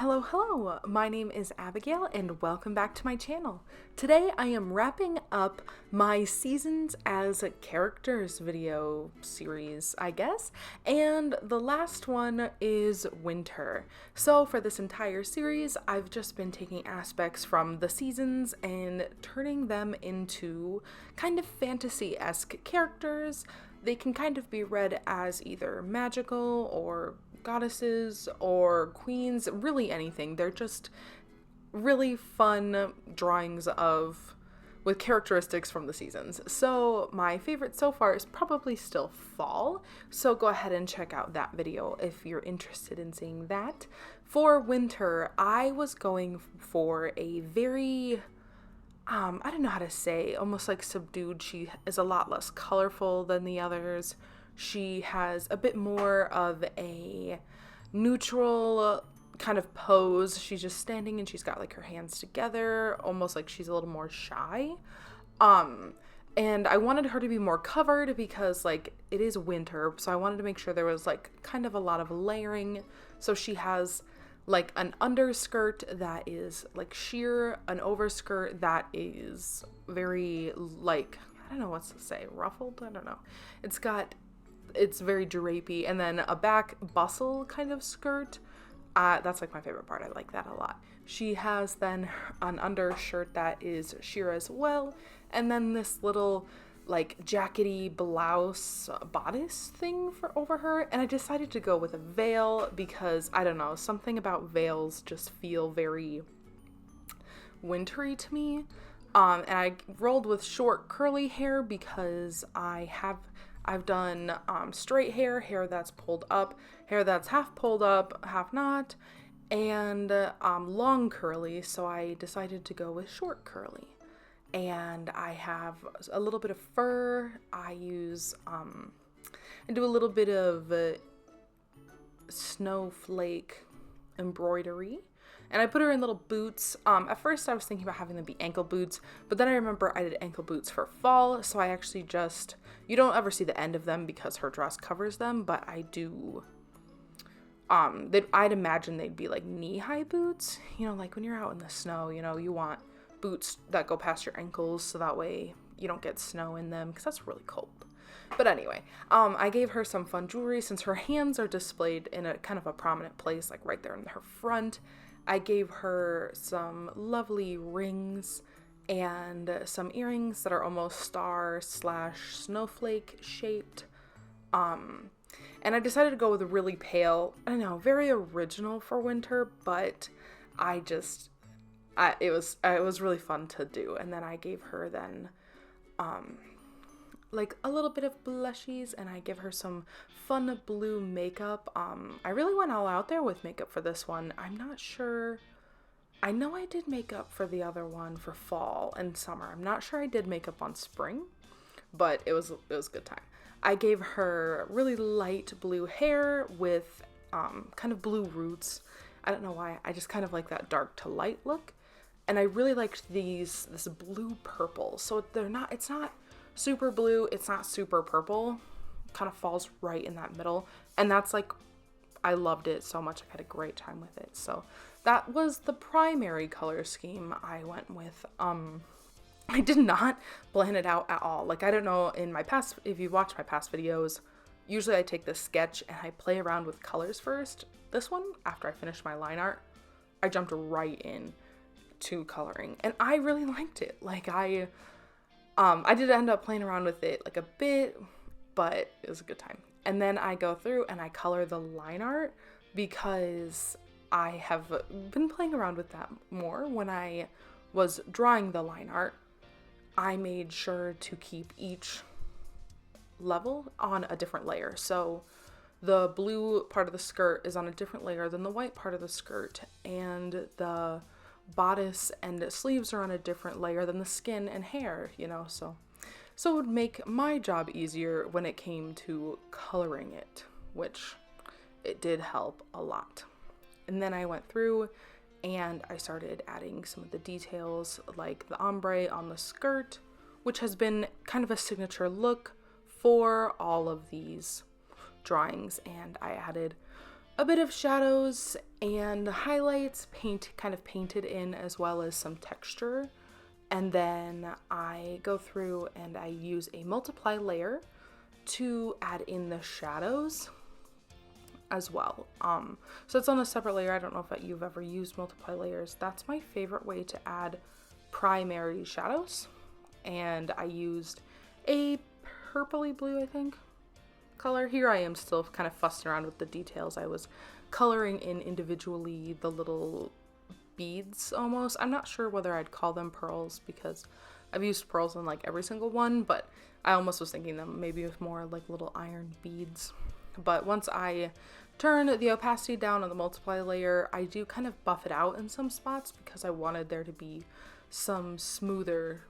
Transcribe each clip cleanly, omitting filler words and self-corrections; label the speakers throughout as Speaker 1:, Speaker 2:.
Speaker 1: Hello, my name is Abigail and welcome back to my channel. Today I am wrapping up my seasons as characters video series, I guess, and the last one is winter. So for this entire series, I've just been taking aspects from the seasons and turning them into kind of fantasy-esque characters. They can kind of be read as either magical or goddesses or queens, really anything. They're just really fun drawings with characteristics from the seasons. So my favorite so far is probably still fall. So go ahead and check out that video if you're interested in seeing that. For winter, I was going for a very I don't know how to say, almost like subdued. She is a lot less colorful than the others. She has a bit more of a neutral kind of pose. She's just standing and she's got like her hands together, almost like she's a little more shy. And I wanted her to be more covered because like it is winter, so I wanted to make sure there was like kind of a lot of layering. So she has like an underskirt that is like sheer, an overskirt that is very like, I don't know what to say, ruffled? I don't know. It's very drapey, and then a back bustle kind of skirt. That's like my favorite part. I like that a lot. She has then an undershirt that is sheer as well, and then this little like jackety blouse bodice thing for over her, and I decided to go with a veil because I don't know, something about veils just feel very wintry to me. And I rolled with short curly hair because I've done straight hair that's pulled up, hair that's half pulled up, half not, and long curly, so I decided to go with short curly. And I have a little bit of fur. I do a little bit of snowflake embroidery, and I put her in little boots. At first I was thinking about having them be ankle boots, but then I remember I did ankle boots for fall, so I actually you don't ever see the end of them because her dress covers them, but I do, I'd imagine they'd be like knee-high boots, like when you're out in the snow, you want boots that go past your ankles so that way you don't get snow in them because that's really cold. But anyway, I gave her some fun jewelry since her hands are displayed in a kind of a prominent place, like right there in her front. I gave her some lovely rings and some earrings that are almost star/snowflake shaped. And I decided to go with a really pale, I don't know, very original for winter, but it was really fun to do. And then I gave her then like a little bit of blushies, and I give her some fun blue makeup. I really went all out there with makeup for this one. I'm not sure. I know I did makeup for the other one for fall and summer. I'm not sure I did makeup on spring, but it was a good time. I gave her really light blue hair with kind of blue roots. I don't know why. I just kind of like that dark to light look. And I really liked this blue purple. So it's not super blue, it's not super purple. It kind of falls right in that middle. And that's like, I loved it so much. I had a great time with it. So that was the primary color scheme I went with. I did not plan it out at all. Like, I don't know, if you watch my past videos, usually I take this sketch and I play around with colors first. This one, after I finished my line art, I jumped right in to coloring, and I really liked it. Like, I did end up playing around with it like a bit, but it was a good time. And then I go through and I color the line art because I have been playing around with that more. When I was drawing the line art, I made sure to keep each level on a different layer. So the blue part of the skirt is on a different layer than the white part of the skirt, and the bodice and sleeves are on a different layer than the skin and hair, so it would make my job easier when it came to coloring it, which it did help a lot. And then I went through and I started adding some of the details, like the ombre on the skirt, which has been kind of a signature look for all of these drawings, and I added a bit of shadows and highlights, kind of painted in, as well as some texture. And then I go through and I use a multiply layer to add in the shadows as well. So it's on a separate layer. I don't know if you've ever used multiply layers. That's my favorite way to add primary shadows. And I used a purpley blue, I think, color. Here I am still kind of fussing around with the details. I was coloring in individually the little beads almost. I'm not sure whether I'd call them pearls because I've used pearls in like every single one, but I almost was thinking them maybe with more like little iron beads. But once I turn the opacity down on the multiply layer, I do kind of buff it out in some spots because I wanted there to be some smoother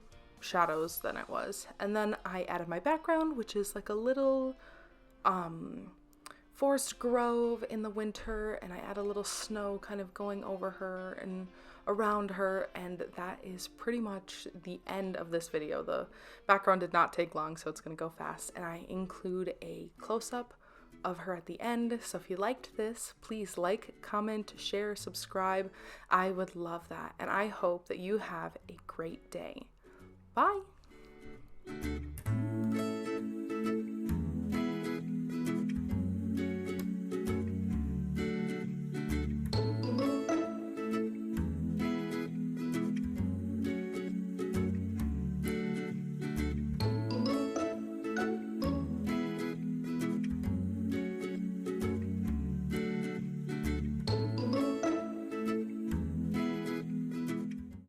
Speaker 1: shadows than it was. And then I added my background, which is like a little forest grove in the winter, and I add a little snow kind of going over her and around her, and that is pretty much the end of this video. The background did not take long, so it's gonna go fast, and I include a close-up of her at the end. So if you liked this, please like, comment, share, subscribe. I would love that, and I hope that you have a great day. Bye.